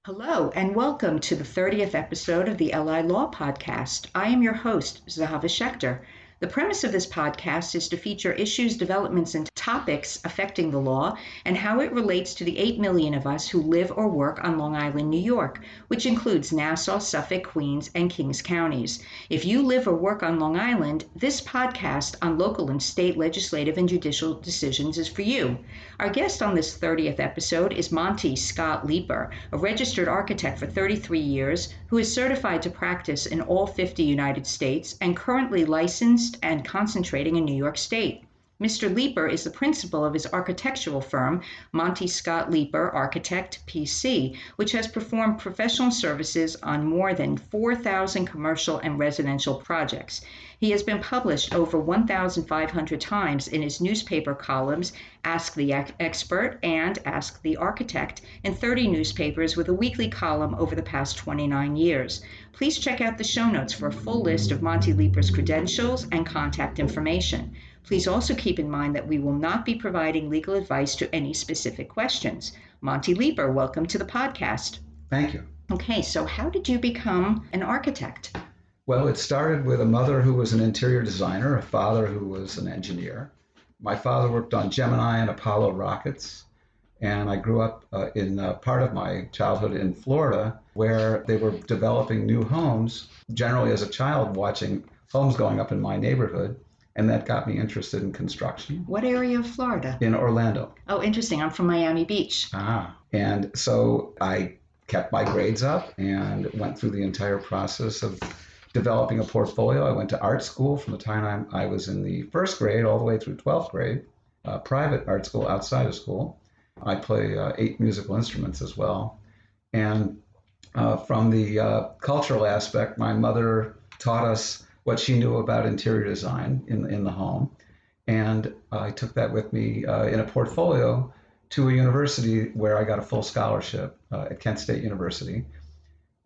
Hello, and welcome to the 30th episode of the LI Law Podcast. I am your host, Zehava Schechter. The premise of this podcast is to feature issues, developments, and topics affecting the law and how it relates to the 8 million of us who live or work on Long Island, New York, which includes Nassau, Suffolk, Queens, and Kings counties. If you live or work on Long Island, this podcast on local and state legislative and judicial decisions is for you. Our guest on this 30th episode is Monte Scott Leeper, a registered architect for 33 years who is certified to practice in all 50 United States and currently licensed and concentrating in New York State. Mr. Leeper is the principal of his architectural firm, Monte Scott Leeper Architect PC, which has performed professional services on more than 4,000 commercial and residential projects. He has been published over 1,500 times in his newspaper columns, Ask the Expert and Ask the Architect, in 30 newspapers with a weekly column over the past 29 years. Please check out the show notes for a full list of Monte Leeper's credentials and contact information. Please also keep in mind that we will not be providing legal advice to any specific questions. Monte Leeper, welcome to the podcast. Thank you. Okay, so how did you become an architect? Well, it started with a mother who was an interior designer, a father who was an engineer. My father worked on Gemini and Apollo rockets, and I grew up in part of my childhood in Florida, where they were developing new homes, generally as a child watching homes going up in my neighborhood. And that got me interested in construction. What area of Florida? In Orlando. Oh, interesting. I'm from Miami Beach. And so I kept my grades up and went through the entire process of developing a portfolio. I went to art school from the time I was in the first grade all the way through 12th grade, private art school outside of school. I play 8 musical instruments as well. And from the cultural aspect, my mother taught us what she knew about interior design in the home. And I took that with me in a portfolio to a university where I got a full scholarship at Kent State University.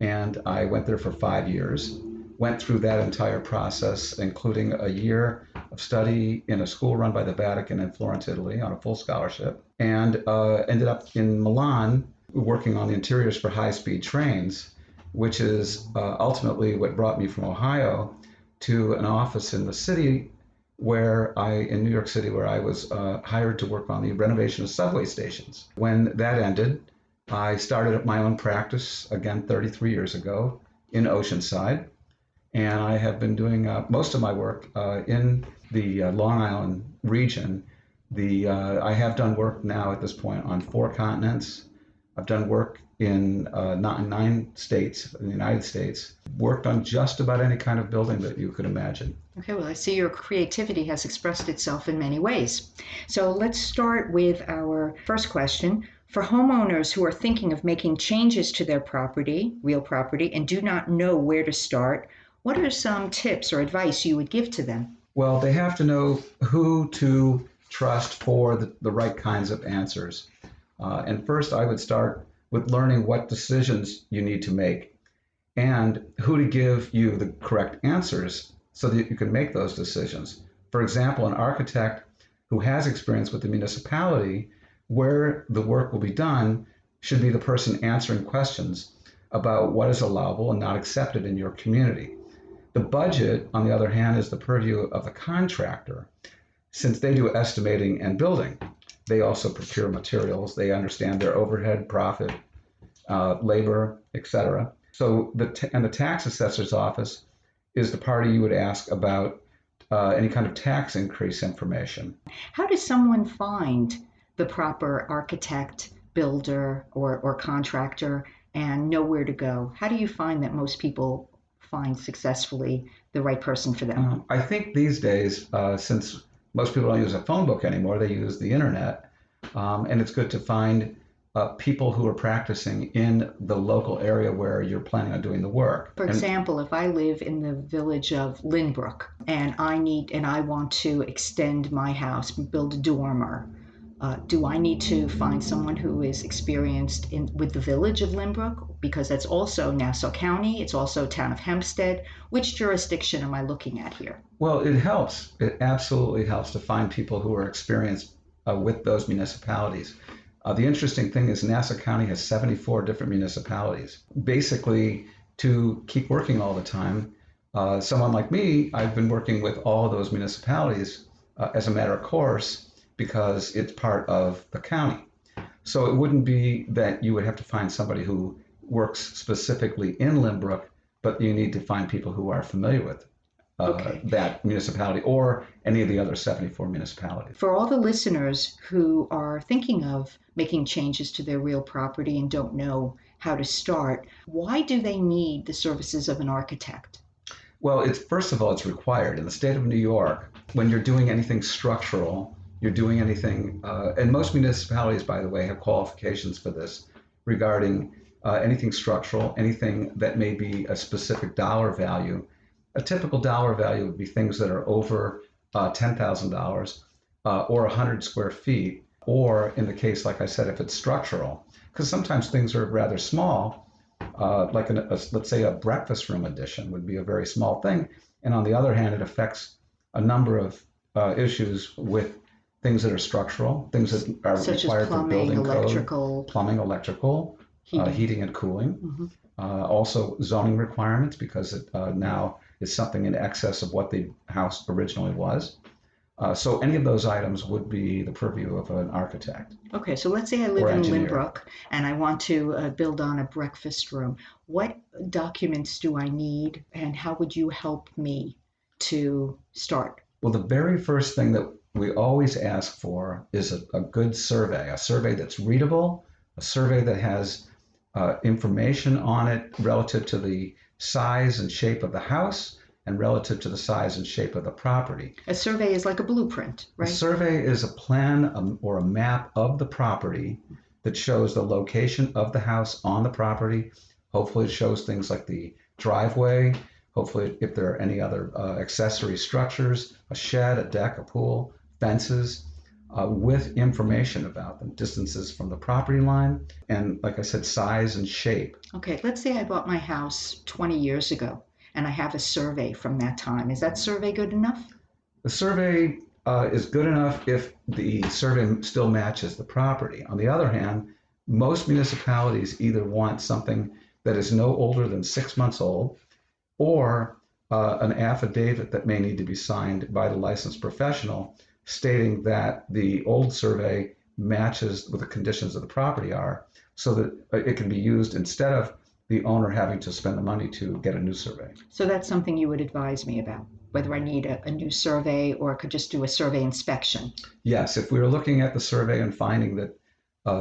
And I went there for 5 years, went through that entire process, including a year of study in a school run by the Vatican in Florence, Italy on a full scholarship, and ended up in Milan working on the interiors for high-speed trains, which is ultimately what brought me from Ohio to an office in the city in New York City, where I was hired to work on the renovation of subway stations. When that ended, I started my own practice, again, 33 years ago in Oceanside. And I have been doing most of my work in the Long Island region. I have done work now at this point on 4 continents. I've done work in 9 states in the United States, worked on just about any kind of building that you could imagine. Okay, well, I see your creativity has expressed itself in many ways. So let's start with our first question. For homeowners who are thinking of making changes to their property, real property, and do not know where to start, what are some tips or advice you would give to them? Well, they have to know who to trust for the right kinds of answers. And first, I would start with learning what decisions you need to make and who to give you the correct answers so that you can make those decisions. For example, an architect who has experience with the municipality where the work will be done should be the person answering questions about what is allowable and not accepted in your community. The budget, on the other hand, is the purview of the contractor. Since they do estimating and building, they also procure materials. They understand their overhead, profit, labor, etc. So the tax assessor's office is the party you would ask about any kind of tax increase information. How does someone find the proper architect, builder, or contractor and know where to go? How do you find that most people find successfully the right person for them? I think these days, since most people don't use a phone book anymore, they use the internet. And it's good to find people who are practicing in the local area where you're planning on doing the work. For example, if I live in the village of Lynbrook and I want to extend my house, build a dormer, do I need to find someone who is experienced with the village of Lynbrook? Because that's also Nassau County, it's also town of Hempstead. Which jurisdiction am I looking at here? Well, it helps. It absolutely helps to find people who are experienced with those municipalities. The interesting thing is Nassau County has 74 different municipalities. Basically, to keep working all the time, someone like me, I've been working with all of those municipalities as a matter of course because it's part of the county. So it wouldn't be that you would have to find somebody who works specifically in Lynbrook, but you need to find people who are familiar with that municipality or any of the other 74 municipalities. For all the listeners who are thinking of making changes to their real property and don't know how to start, why do they need the services of an architect? Well, first of all, it's required. In the state of New York, when you're doing anything structural, you're doing anything, and most municipalities, by the way, have qualifications for this regarding anything structural, anything that may be a specific dollar value. A typical dollar value would be things that are over $10,000 or 100 square feet, or in the case, like I said, if it's structural, because sometimes things are rather small, like let's say a breakfast room addition would be a very small thing. And on the other hand, it affects a number of issues with things that are structural, things that are such required as plumbing, for building electrical, code, plumbing, electrical, heating and cooling. Mm-hmm. Also zoning requirements, because it now is something in excess of what the house originally was. So any of those items would be the purview of an architect. Okay, so let's say I live in Lynbrook and I want to build on a breakfast room. What documents do I need and how would you help me to start? Well, the very first thing that we always ask for is a good survey, a survey that's readable, a survey that has information on it relative to the size and shape of the house and relative to the size and shape of the property. A survey is like a blueprint, right? A survey is a plan or a map of the property that shows the location of the house on the property. Hopefully it shows things like the driveway, hopefully if there are any other accessory structures, a shed, a deck, a pool, fences, with information about them, distances from the property line, and like I said, size and shape. Okay, let's say I bought my house 20 years ago and I have a survey from that time. Is that survey good enough? The survey is good enough if the survey still matches the property. On the other hand, most municipalities either want something that is no older than 6 months old or an affidavit that may need to be signed by the licensed professional stating that the old survey matches what the conditions of the property are so that it can be used instead of the owner having to spend the money to get a new survey. So that's something you would advise me about, whether I need a new survey or could just do a survey inspection. Yes, if we were looking at the survey and finding that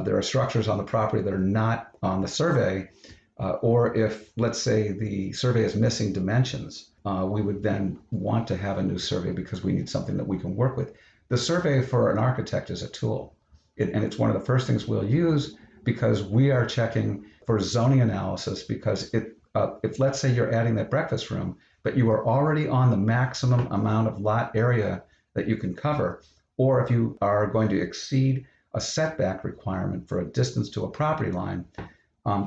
there are structures on the property that are not on the survey, or if, let's say, the survey is missing dimensions, we would then want to have a new survey because we need something that we can work with. The survey for an architect is a tool, and it's one of the first things we'll use because we are checking for zoning analysis because if let's say you're adding that breakfast room, but you are already on the maximum amount of lot area that you can cover, or if you are going to exceed a setback requirement for a distance to a property line,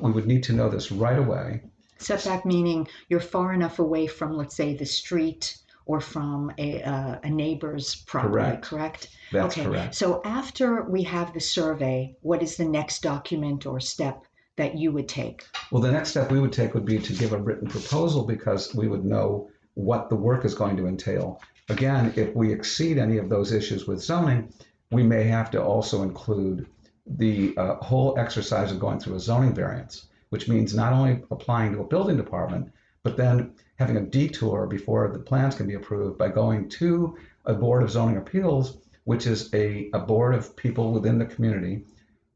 we would need to know this right away. Setback meaning you're far enough away from, let's say, the street or from a neighbor's property, correct? That's correct. So after we have the survey, what is the next document or step that you would take? Well, the next step we would take would be to give a written proposal because we would know what the work is going to entail. Again, if we exceed any of those issues with zoning, we may have to also include the whole exercise of going through a zoning variance, which means not only applying to a building department, but then having a detour before the plans can be approved by going to a board of zoning appeals, which is a board of people within the community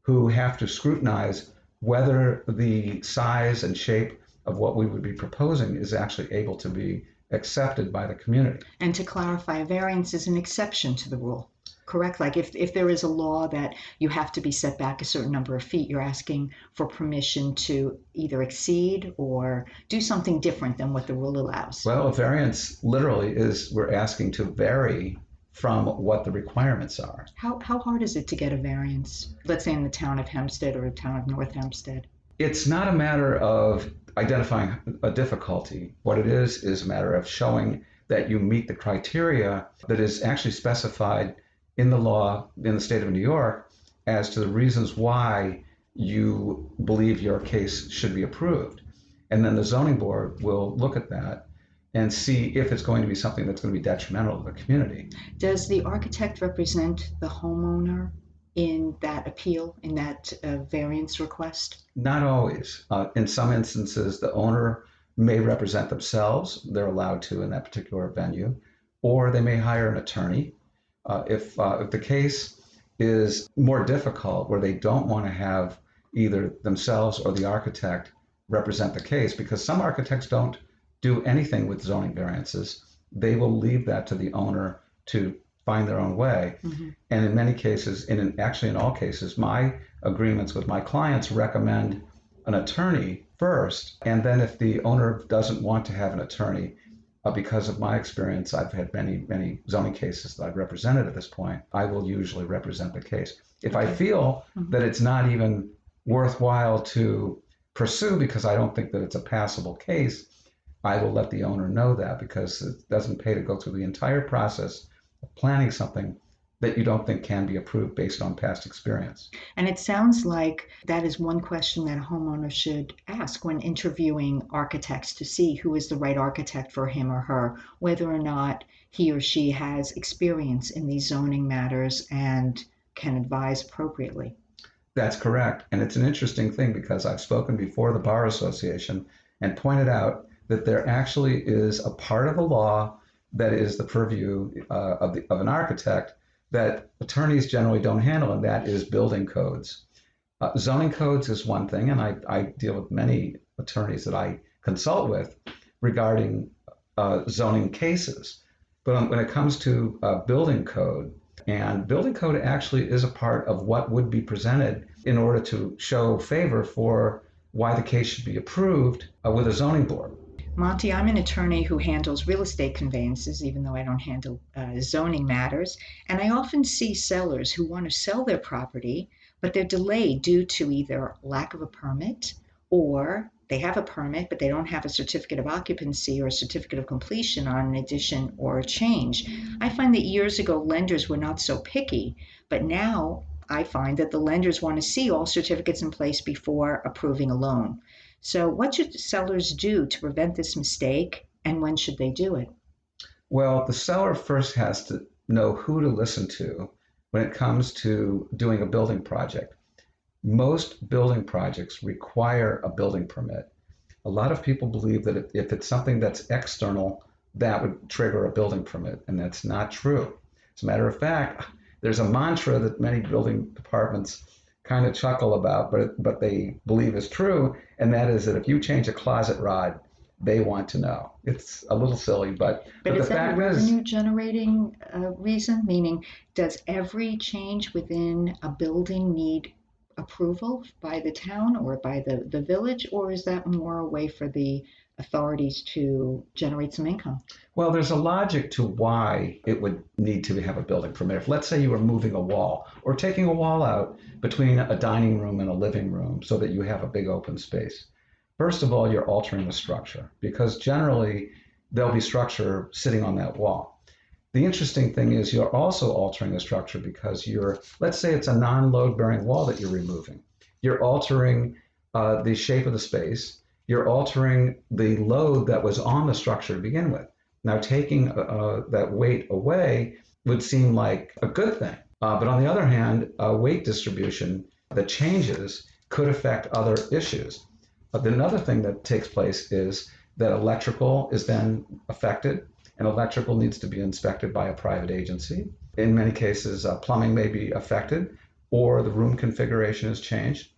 who have to scrutinize whether the size and shape of what we would be proposing is actually able to be accepted by the community. And to clarify, a variance is an exception to the rule, correct? Like if there is a law that you have to be set back a certain number of feet, you're asking for permission to either exceed or do something different than what the rule allows. Well, a variance literally is we're asking to vary from what the requirements are. How hard is it to get a variance, let's say in the town of Hempstead or the town of North Hempstead? It's not a matter of identifying a difficulty. What it is a matter of showing that you meet the criteria that is actually specified in the law in the state of New York as to the reasons why you believe your case should be approved. And then the zoning board will look at that and see if it's going to be something that's going to be detrimental to the community. Does the architect represent the homeowner in that appeal, in that variance request? Not always. In some instances, the owner may represent themselves. They're allowed to in that particular venue, or they may hire an attorney. If the case is more difficult, where they don't want to have either themselves or the architect represent the case, because some architects don't do anything with zoning variances. They will leave that to the owner to find their own way. Mm-hmm. And in many cases, actually in all cases, my agreements with my clients recommend an attorney first. And then if the owner doesn't want to have an attorney, because of my experience, I've had many zoning cases that I've represented at this point, I will usually represent the case. If I feel that it's not even worthwhile to pursue because I don't think that it's a passable case, I will let the owner know that, because it doesn't pay to go through the entire process of planning something that you don't think can be approved based on past experience. And it sounds like that is one question that a homeowner should ask when interviewing architects, to see who is the right architect for him or her, whether or not he or she has experience in these zoning matters and can advise appropriately. That's correct. And it's an interesting thing, because I've spoken before the Bar Association and pointed out that there actually is a part of the law that is the purview of an architect that attorneys generally don't handle, and that is building codes. Zoning codes is one thing, and I deal with many attorneys that I consult with regarding zoning cases. But when it comes to building code, and building code actually is a part of what would be presented in order to show favor for why the case should be approved with a zoning board. Monte, I'm an attorney who handles real estate conveyances, even though I don't handle zoning matters. And I often see sellers who want to sell their property, but they're delayed due to either lack of a permit, or they have a permit, but they don't have a certificate of occupancy or a certificate of completion on an addition or a change. I find that years ago, lenders were not so picky, but now I find that the lenders want to see all certificates in place before approving a loan. So what should sellers do to prevent this mistake, and when should they do it? Well, the seller first has to know who to listen to when it comes to doing a building project. Most building projects require a building permit. A lot of people believe that if it's something that's external, that would trigger a building permit, and that's not true. As a matter of fact, there's a mantra that many building departments kind of chuckle about, but they believe is true, and that is that if you change a closet rod, they want to know. It's a little silly, but is that a revenue generating reason? Meaning, does every change within a building need approval by the town or by the village, or is that more a way for the authorities to generate some income? Well, there's a logic to why it would need to have a building permit. If, let's say, you were moving a wall or taking a wall out between a dining room and a living room so that you have a big open space. First of all, you're altering the structure, because generally there'll be structure sitting on that wall. The interesting thing is you're also altering the structure because let's say it's a non-load bearing wall that you're removing. You're altering the shape of the space. You're altering the load that was on the structure to begin with. Now, taking that weight away would seem like a good thing. But on the other hand, weight distribution that changes could affect other issues. Another thing that takes place is that electrical is then affected, and electrical needs to be inspected by a private agency. In many cases, plumbing may be affected, or the room configuration is changed.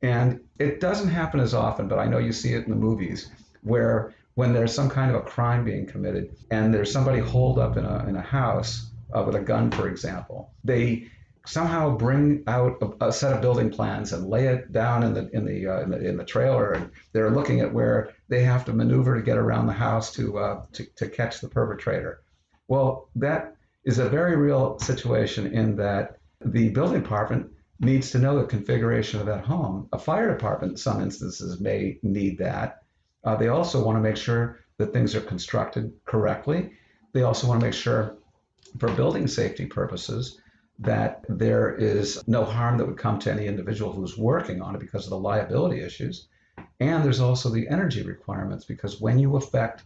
And it doesn't happen as often, but I know you see it in the movies, where when there's some kind of a crime being committed and there's somebody holed up in a house with a gun, for example, they somehow bring out a set of building plans and lay it down in the trailer, and they're looking at where they have to maneuver to get around the house to catch the perpetrator. Well, that is a very real situation, in that the building department needs to know the configuration of that home. A fire department, in some instances, may need that. They also want to make sure that things are constructed correctly. They also want to make sure, for building safety purposes, that there is no harm that would come to any individual who's working on it because of the liability issues. And there's also the energy requirements, because when you affect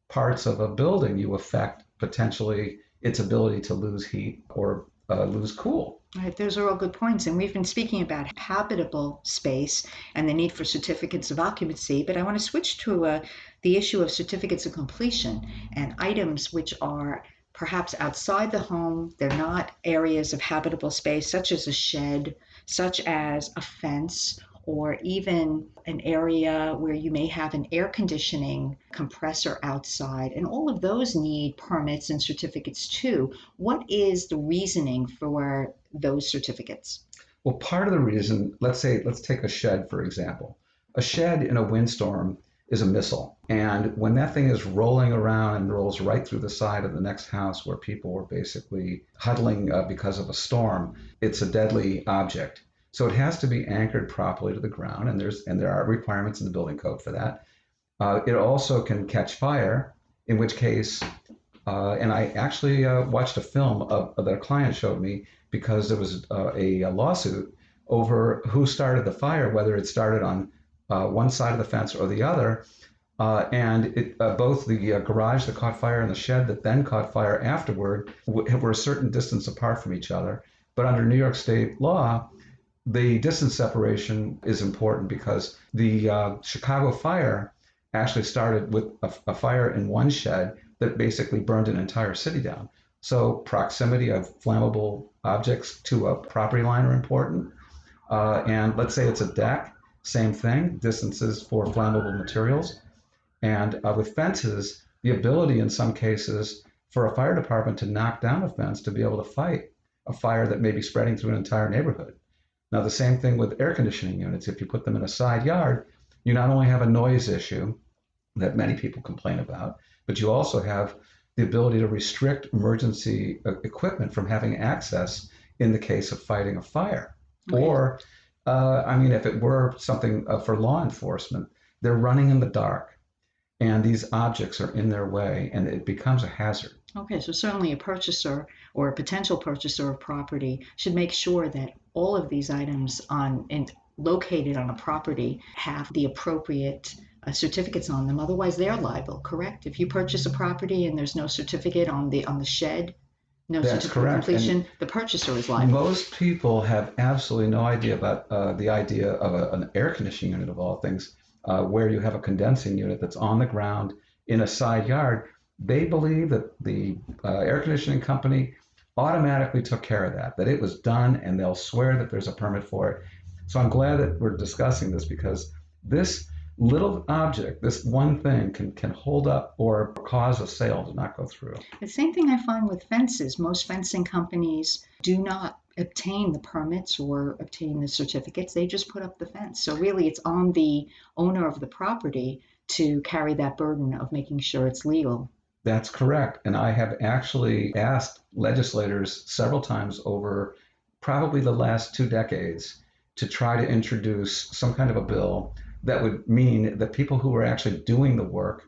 parts of a building, you affect potentially its ability to lose heat or lose cool. Right, those are all good points. And we've been speaking about habitable space and the need for certificates of occupancy, but I want to switch to the issue of certificates of completion and items which are perhaps outside the home. They're not areas of habitable space, such as a shed, such as a fence, or even an area where you may have an air conditioning compressor outside. And all of those need permits and certificates too. What is the reasoning for those certificates? Well, part of the reason, let's take a shed, for example. A shed in a windstorm is a missile. And when that thing is rolling around and rolls right through the side of the next house where people were basically huddling because of a storm, it's a deadly object. So it has to be anchored properly to the ground, and there are requirements in the building code for that. It also can catch fire, in which case, and I actually watched a film that a client showed me, because there was a lawsuit over who started the fire, whether it started on one side of the fence or the other. And both the garage that caught fire and the shed that then caught fire afterward were a certain distance apart from each other. But under New York State law, the distance separation is important, because the Chicago fire actually started with a fire in one shed that basically burned an entire city down. So proximity of flammable objects to a property line are important. And let's say it's a deck, same thing, distances for flammable materials. And with fences, the ability in some cases for a fire department to knock down a fence to be able to fight a fire that may be spreading through an entire neighborhood. Now, the same thing with air conditioning units. If you put them in a side yard, you not only have a noise issue that many people complain about, but you also have the ability to restrict emergency equipment from having access in the case of fighting a fire. Right. Or, if it were something for law enforcement, they're running in the dark and these objects are in their way and it becomes a hazard. Okay, so certainly a purchaser or a potential purchaser of property should make sure that all of these items located on a property have the appropriate certificates on them. Otherwise, they're liable, correct? If you purchase a property and there's no certificate on the shed, no That's certificate correct. of completion, and the purchaser is liable. Most people have absolutely no idea about the idea of an air conditioning unit, of all things, where you have a condensing unit that's on the ground in a side yard. They believe that the air conditioning company automatically took care of that it was done, and they'll swear that there's a permit for it. So I'm glad that we're discussing this, because this little object, this one thing, can hold up or cause a sale to not go through. The same thing I find with fences. Most fencing companies do not obtain the permits or obtain the certificates. They just put up the fence. So really it's on the owner of the property to carry that burden of making sure it's legal. That's correct. And I have actually asked legislators several times over probably the last 2 decades to try to introduce some kind of a bill that would mean that people who are actually doing the work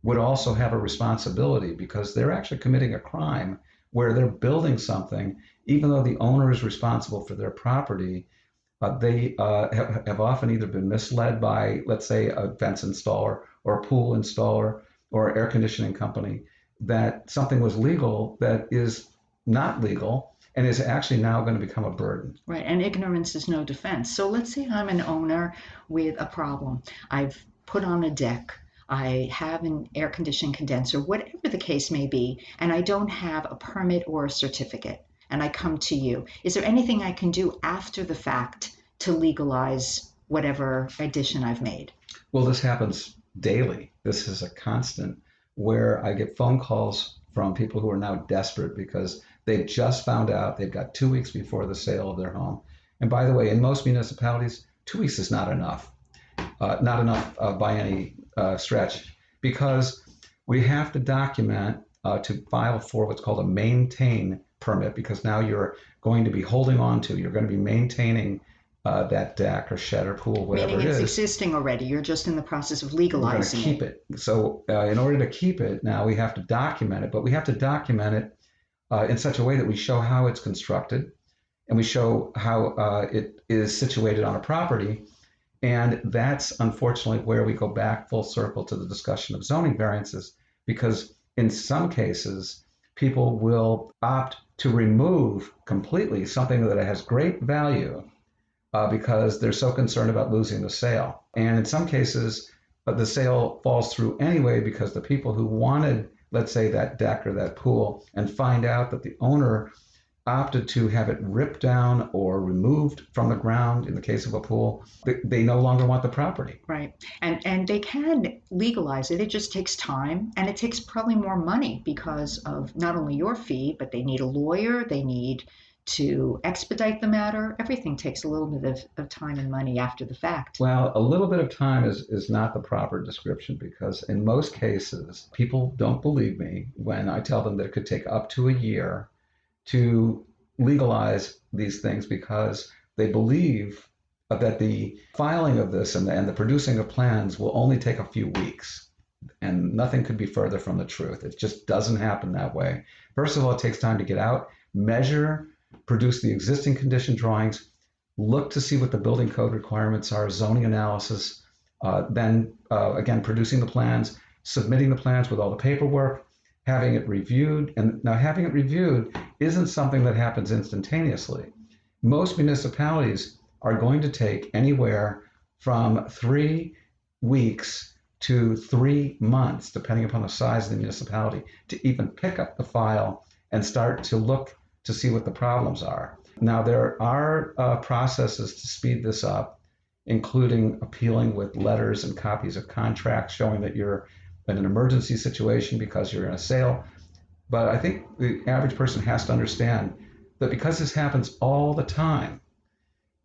would also have a responsibility, because they're actually committing a crime where they're building something, even though the owner is responsible for their property. They have often either been misled by, let's say, a fence installer or a pool installer or air conditioning company, that something was legal that is not legal and is actually now going to become a burden. Right, and ignorance is no defense. So let's say I'm an owner with a problem. I've put on a deck, I have an air conditioning condenser, whatever the case may be, and I don't have a permit or a certificate, and I come to you. Is there anything I can do after the fact to legalize whatever addition I've made? Well, this happens daily. This is a constant, where I get phone calls from people who are now desperate because they've just found out they've got 2 weeks before the sale of their home. And by the way, in most municipalities, 2 weeks is not enough. Not enough by any stretch, because we have to document to file for what's called a maintain permit, because now you're going to be holding on to, you're going to be maintaining that deck or shed or pool, whatever Meaning it is. It's existing already. You're just in the process of legalizing We're going to keep it. So in order to keep it, now we have to document it, but we have to document it in such a way that we show how it's constructed, and we show how it is situated on a property. And that's unfortunately where we go back full circle to the discussion of zoning variances, because in some cases, people will opt to remove completely something that has great value because they're so concerned about losing the sale. And in some cases, the sale falls through anyway because the people who wanted, let's say, that deck or that pool, and find out that the owner opted to have it ripped down or removed from the ground in the case of a pool, they no longer want the property. Right. And they can legalize it. It just takes time, and it takes probably more money because of not only your fee, but they need a lawyer, they need to expedite the matter. Everything takes a little bit of time and money after the fact. Well, a little bit of time is not the proper description, because in most cases, people don't believe me when I tell them that it could take up to a year to legalize these things, because they believe that the filing of this and the producing of plans will only take a few weeks. And nothing could be further from the truth. It just doesn't happen that way. First of all, it takes time to get out, measure, produce the existing condition drawings, look to see what the building code requirements are, zoning analysis, then again, producing the plans, submitting the plans with all the paperwork, having it reviewed. And now having it reviewed isn't something that happens instantaneously. Most municipalities are going to take anywhere from 3 weeks to 3 months, depending upon the size of the municipality, to even pick up the file and start to look to see what the problems are. Now, there are processes to speed this up, including appealing with letters and copies of contracts showing that you're in an emergency situation because you're in a sale. But I think the average person has to understand that because this happens all the time,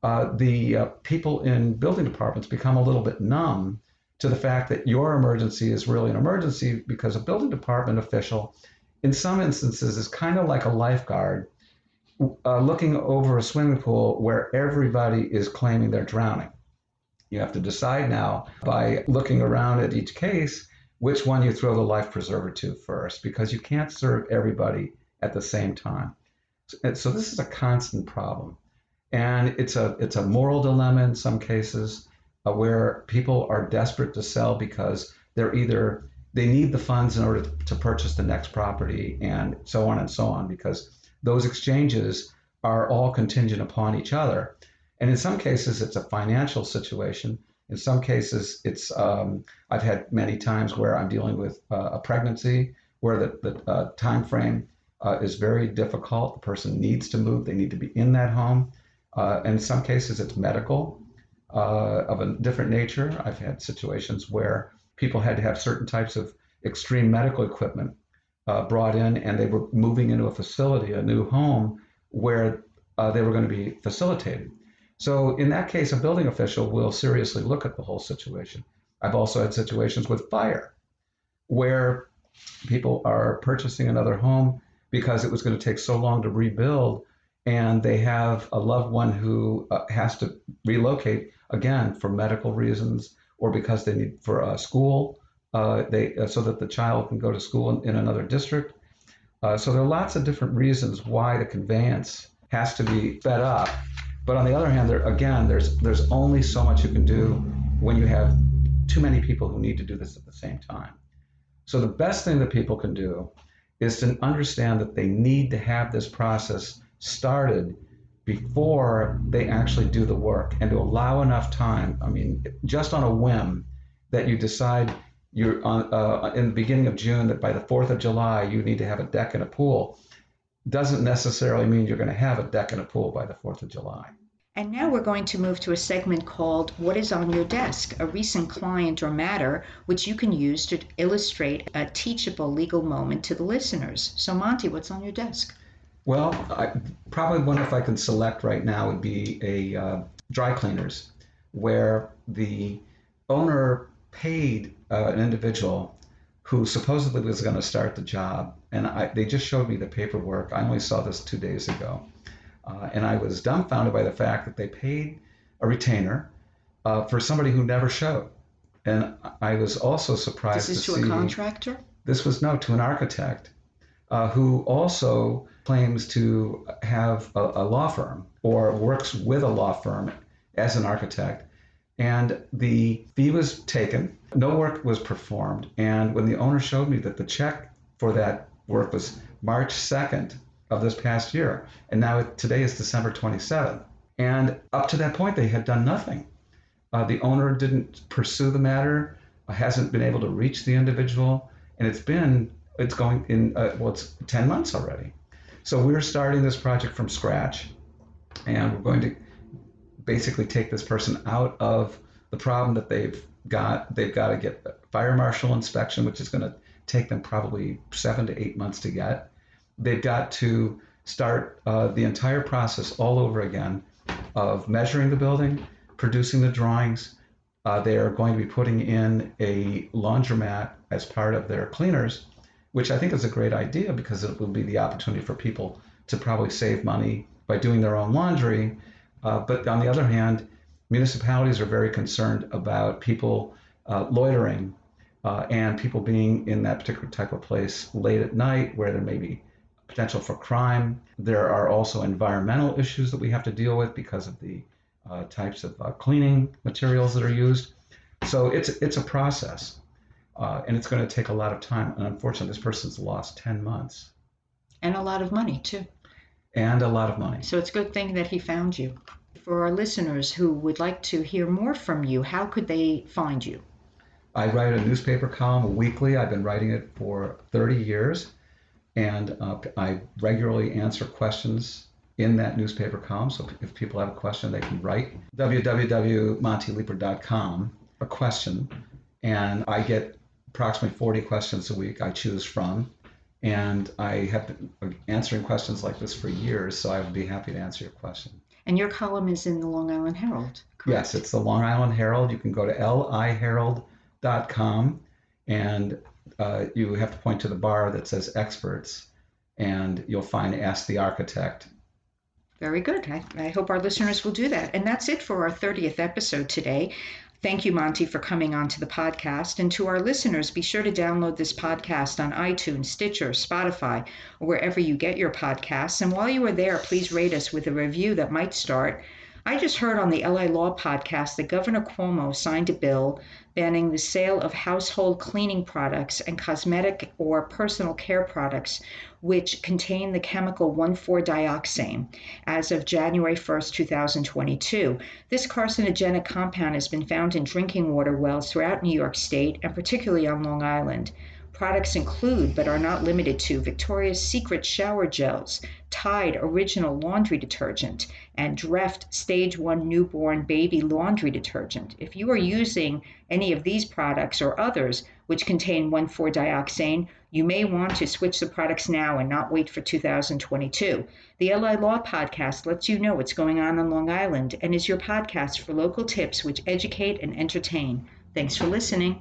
the people in building departments become a little bit numb to the fact that your emergency is really an emergency, because a building department official, in some instances, is kind of like a lifeguard looking over a swimming pool where everybody is claiming they're drowning. You have to decide now, by looking around at each case, which one you throw the life preserver to first, because you can't serve everybody at the same time. So this is a constant problem. And it's a moral dilemma in some cases, where people are desperate to sell because they need the funds in order to purchase the next property, and so on, because those exchanges are all contingent upon each other. And in some cases, it's a financial situation. In some cases, it's I've had many times where I'm dealing with a pregnancy where the time frame is very difficult. The person needs to move. They need to be in that home. And in some cases, it's medical of a different nature. I've had situations where people had to have certain types of extreme medical equipment brought in, and they were moving into a facility, a new home, where they were going to be facilitated. So in that case, a building official will seriously look at the whole situation. I've also had situations with fire where people are purchasing another home because it was going to take so long to rebuild, and they have a loved one who has to relocate, again, for medical reasons, or because they need for a school, so that the child can go to school in another district. So there are lots of different reasons why the conveyance has to be sped up. But on the other hand, there's only so much you can do when you have too many people who need to do this at the same time. So the best thing that people can do is to understand that they need to have this process started before they actually do the work, and to allow enough time. I mean, just on a whim that you decide you're on, in the beginning of June, that by the 4th of July you need to have a deck and a pool, doesn't necessarily mean you're going to have a deck and a pool by the 4th of July. And now we're going to move to a segment called What is on Your Desk, a recent client or matter which you can use to illustrate a teachable legal moment to the listeners. So Monty, what's on your desk? Well, probably one, if I can select right now, would be a dry cleaners, where the owner paid an individual who supposedly was going to start the job. And they just showed me the paperwork. I only saw this 2 days ago. And I was dumbfounded by the fact that they paid a retainer for somebody who never showed. And I was also surprised This is to to see... a contractor? This was, no, to an architect. who also claims to have a law firm or works with a law firm as an architect. And the fee was taken, no work was performed. And when the owner showed me that the check for that work was March 2nd of this past year, and now today is December 27th. And up to that point, they had done nothing. The owner didn't pursue the matter, hasn't been able to reach the individual, and it's 10 months already. So we're starting this project from scratch, and we're going to basically take this person out of the problem that they've got. They've got to get a fire marshal inspection, which is going to take them probably 7 to 8 months to get. They've got to start the entire process all over again of measuring the building, producing the drawings. They are going to be putting in a laundromat as part of their cleaners, which I think is a great idea because it will be the opportunity for people to probably save money by doing their own laundry. But on the other hand, municipalities are very concerned about people loitering and people being in that particular type of place late at night where there may be potential for crime. There are also environmental issues that we have to deal with because of the types of cleaning materials that are used. So it's a process, and it's going to take a lot of time. And unfortunately, this person's lost 10 months. And a lot of money, too. And a lot of money. So it's a good thing that he found you. For our listeners who would like to hear more from you, how could they find you? I write a newspaper column weekly. I've been writing it for 30 years, and I regularly answer questions in that newspaper column. So if people have a question, they can write www.monteleeper.com a question, and I get approximately 40 questions a week I choose from. And I have been answering questions like this for years, so I would be happy to answer your question. And your column is in the Long Island Herald, correct? Yes, it's the Long Island Herald. You can go to liherald.com, and you have to point to the bar that says experts, and you'll find Ask the Architect. Very good. I hope our listeners will do that. And that's it for our 30th episode today. Thank you, Monte, for coming on to the podcast. And to our listeners, be sure to download this podcast on iTunes, Stitcher, Spotify, or wherever you get your podcasts. And while you are there, please rate us with a review that might start. I just heard on the LI Law podcast that Governor Cuomo signed a bill banning the sale of household cleaning products and cosmetic or personal care products which contain the chemical 1,4-dioxane as of January 1st, 2022. This carcinogenic compound has been found in drinking water wells throughout New York State and particularly on Long Island. Products include, but are not limited to, Victoria's Secret shower gels, Tide Original laundry detergent, and Dreft Stage 1 newborn baby laundry detergent. If you are using any of these products or others which contain 1,4-dioxane, you may want to switch the products now and not wait for 2022. The LI Law podcast lets you know what's going on Long Island and is your podcast for local tips which educate and entertain. Thanks for listening.